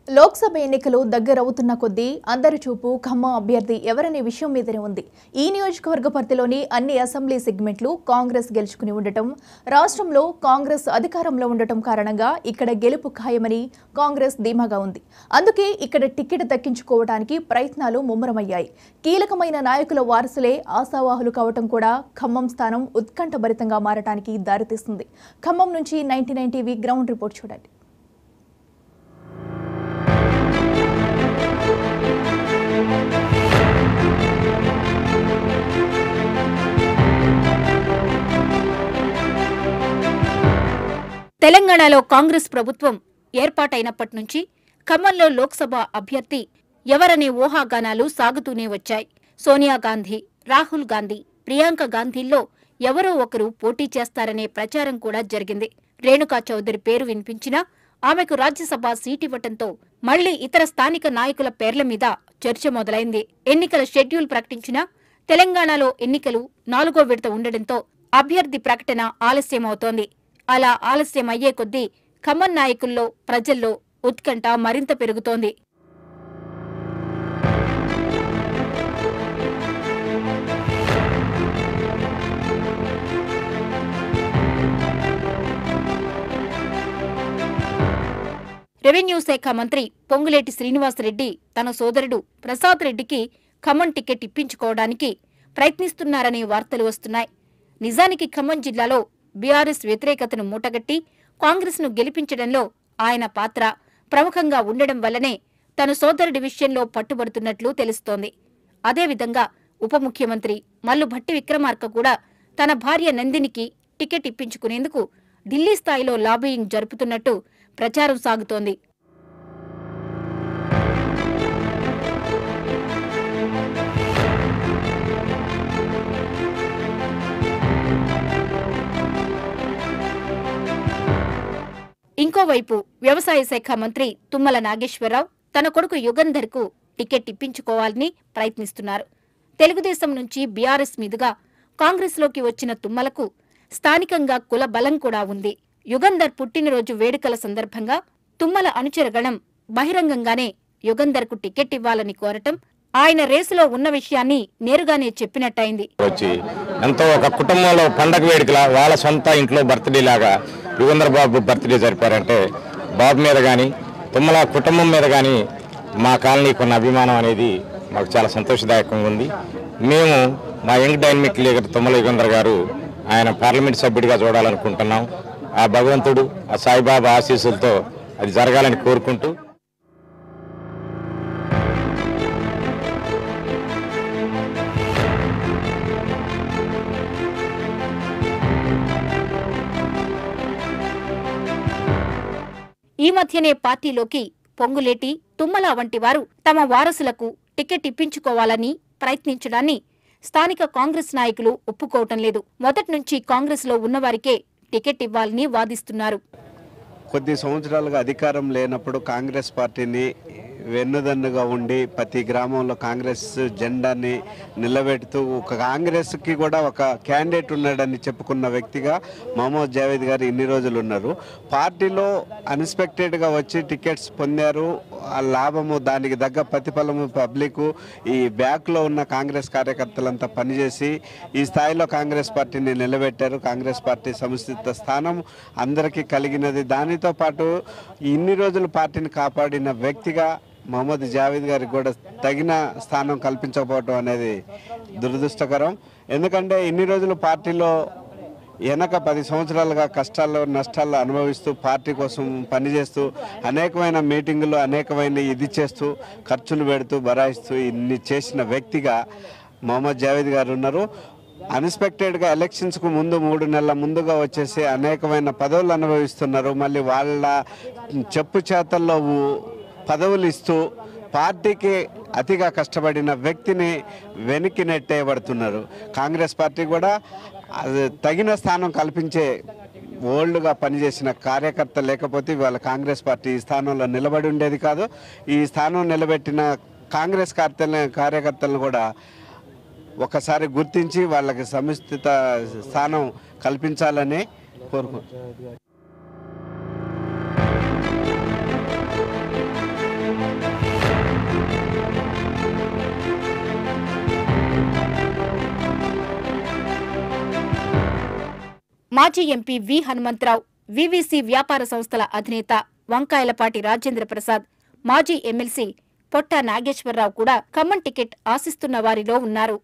లోక్సభ ఎన్నికలు దగ్గరవుతున్న కొద్దీ అందరి చూపు ఖమ్మం అభ్యర్థి ఎవరనే విషయం మీదనే ఉంది. ఈ నియోజకవర్గ పరిధిలోని అన్ని అసెంబ్లీ సెగ్మెంట్లు కాంగ్రెస్ గెలుచుకుని ఉండటం, రాష్ట్రంలో కాంగ్రెస్ అధికారంలో ఉండటం కారణంగా ఇక్కడ గెలుపు ఖాయమని కాంగ్రెస్ ధీమాగా ఉంది. అందుకే ఇక్కడ టికెట్ దక్కించుకోవడానికి ప్రయత్నాలు ముమ్మరమయ్యాయి. కీలకమైన నాయకుల వారసులే ఆశావాహులు కావటం కూడా ఖమ్మం స్థానం ఉత్కంఠభరితంగా మారటానికి దారితీస్తుంది. ఖమ్మం నుంచి 99 టీవీ గ్రౌండ్ రిపోర్ట్ చూడండి. తెలంగాణలో కాంగ్రెస్ ప్రభుత్వం ఏర్పాటైనప్పటి నుంచి ఖమ్మంలో లోక్సభ అభ్యర్థి ఎవరనే ఊహాగానాలు సాగుతూనే వచ్చాయి. సోనియా గాంధీ, రాహుల్ గాంధీ, ప్రియాంక గాంధీల్లో ఎవరో ఒకరు పోటీ చేస్తారనే ప్రచారం కూడా జరిగింది. రేణుకా చౌదరి పేరు వినిపించినా ఆమెకు రాజ్యసభ సీటివ్వటంతో మళ్లీ ఇతర స్థానిక నాయకుల పేర్ల మీద చర్చ మొదలైంది. ఎన్నికల షెడ్యూల్ ప్రకటించినా తెలంగాణలో ఎన్నికలు 4వ విడత ఉండడంతో అభ్యర్థి ప్రకటన ఆలస్యమవుతోంది. అలా ఆలస్యం అయ్యే కొద్దీ ఖమ్మం నాయకుల్లో, ప్రజల్లో ఉత్కంఠ మరింత పెరుగుతోంది. రెవెన్యూ శాఖ మంత్రి పొంగులేటి శ్రీనివాసరెడ్డి తన సోదరుడు ప్రసాద్ రెడ్డికి ఖమ్మం టికెట్ ఇప్పించుకోవడానికి ప్రయత్నిస్తున్నారనే వార్తలు వస్తున్నాయి. నిజానికి ఖమ్మం జిల్లాలో బీఆర్ఎస్ వ్యతిరేకతను మూటగట్టి కాంగ్రెస్ను గెలిపించడంలో ఆయన పాత్ర ప్రముఖంగా ఉండడం వల్లనే తన సోదరుడి విషయంలో పట్టుబడుతున్నట్లు తెలుస్తోంది. అదేవిధంగా ఉప ముఖ్యమంత్రి మల్లు భట్టి విక్రమార్క కూడా తన భార్య నందినికి టికెట్ ఇప్పించుకునేందుకు ఢిల్లీ స్థాయిలో లాబీయింగ్ జరుపుతున్నట్టు ప్రచారం సాగుతోంది. ఇంకోవైపు వ్యవసాయ శాఖ మంత్రి తుమ్మల నాగేశ్వరరావు తన కొడుకు యుగంధర్కు టికెట్ ఇప్పించుకోవాలని ప్రయత్నిస్తున్నారు. తెలుగుదేశం నుంచి బీఆర్ఎస్ మీదుగా కాంగ్రెస్లోకి వచ్చిన తుమ్మలకు స్థానికంగా కుల బలం కూడా ఉంది. యుగంధర్ పుట్టినరోజు వేడుకల సందర్భంగా తుమ్మల అనుచరగణం బహిరంగంగానే యుగంధర్కు టికెట్ ఇవ్వాలని కోరటం, ఆయన రేసులో ఉన్న విషయాన్ని నేరుగానే చెప్పినట్టయింది. ఎంతో ఒక కుటుంబంలో పండగ వేడుకల వాళ్ళ సొంత ఇంట్లో బర్త్డే లాగా యుగంధర్ బాబు బర్త్డే జరిపారంటే బాబు మీద కానీ తుమ్మల కుటుంబం మీద కానీ మా కాలనీకి ఉన్న అభిమానం అనేది మాకు చాలా సంతోషదాయకంగా ఉంది. మేము మా young dynamic leader Tummala Yugandhar గారు ఆయన పార్లమెంట్ సభ్యుడిగా చూడాలనుకుంటున్నాం. ఆ భగవంతుడు, ఆ సాయిబాబా ఆశీస్సులతో అది జరగాలని కోరుకుంటూ ఈ మధ్యనే పార్టీలోకి పొంగులేటి, తుమ్మల వంటి వారు తమ వారసులకు టికెట్ ఇప్పించుకోవాలని ప్రయత్నించడాన్ని స్థానిక కాంగ్రెస్ నాయకులు ఒప్పుకోవటం లేదు. మొదట్నుంచి కాంగ్రెస్లో ఉన్నవారికే టికెట్ ఇవ్వాలని వాదిస్తున్నారు. కొద్ది సంవత్సరాలుగా అధికారం లేనప్పుడు కాంగ్రెస్ పార్టీని వెన్నుదన్నుగా ఉండి ప్రతి గ్రామంలో కాంగ్రెస్ జెండాని నిలబెడుతూ ఒక కాంగ్రెస్కి కూడా ఒక క్యాండిడేట్ ఉన్నాడని చెప్పుకున్న వ్యక్తిగా మహమ్మద్ జావేద్ గారు ఇన్ని రోజులు ఉన్నారు. పార్టీలో అన్ఎక్స్పెక్టెడ్గా వచ్చి టికెట్స్ పొందారు. ఆ లాభము, దానికి తగ్గ ప్రతిఫలము పబ్లిక్, ఈ బ్యాక్లో ఉన్న కాంగ్రెస్ కార్యకర్తలంతా పనిచేసి ఈ స్థాయిలో కాంగ్రెస్ పార్టీని నిలబెట్టారు. కాంగ్రెస్ పార్టీ సముచిత స్థానం అందరికీ కలిగినది. దానితో పాటు ఇన్ని రోజులు పార్టీని కాపాడిన వ్యక్తిగా మహమ్మద్ జావేద్ గారికి కూడా తగిన స్థానం కల్పించకపోవడం అనేది దురదృష్టకరం. ఎందుకంటే ఇన్ని రోజులు పార్టీలో వెనక 10 సంవత్సరాలుగా కష్టాలు నష్టాలు అనుభవిస్తూ పార్టీ కోసం పనిచేస్తూ అనేకమైన మీటింగులు అనేకమైన ఇది చేస్తూ ఖర్చులు పెడుతూ బరాయిస్తూ ఇన్ని చేసిన వ్యక్తిగా మహమ్మద్ జావేద్ గారు ఉన్నారు. అన్ఎక్స్పెక్టెడ్గా ఎలక్షన్స్కు ముందు 3 నెలల ముందుగా వచ్చేసి అనేకమైన పదవులు అనుభవిస్తున్నారు. మళ్ళీ వాళ్ళ చెప్పు చేతల్లో పదవులు ఇస్తూ పార్టీకి అతిగా కష్టపడిన వ్యక్తిని వెనక్కి నెట్టేయబడుతున్నారు. కాంగ్రెస్ పార్టీ కూడా తగిన స్థానం కల్పించే ఓల్డ్గా పనిచేసిన కార్యకర్త లేకపోతే ఇవాళ కాంగ్రెస్ పార్టీ ఈ స్థానంలో నిలబడి ఉండేది కాదు. ఈ స్థానం నిలబెట్టిన కాంగ్రెస్ కార్యకర్తలను కూడా ఒకసారి గుర్తించి వాళ్ళకి సముచిత స్థానం కల్పించాలని కోరుకుంటున్నాను. మాజీ ఎంపీ వి హనుమంతరావు, వివిసి వ్యాపార సంస్థల అధినేత వంకాయలపాటి రాజేంద్ర ప్రసాద్, మాజీ ఎమ్మెల్సీ పొట్ట నాగేశ్వరరావు కూడా ఖమ్మం టికెట్ ఆశిస్తున్న వారిలో ఉన్నారు.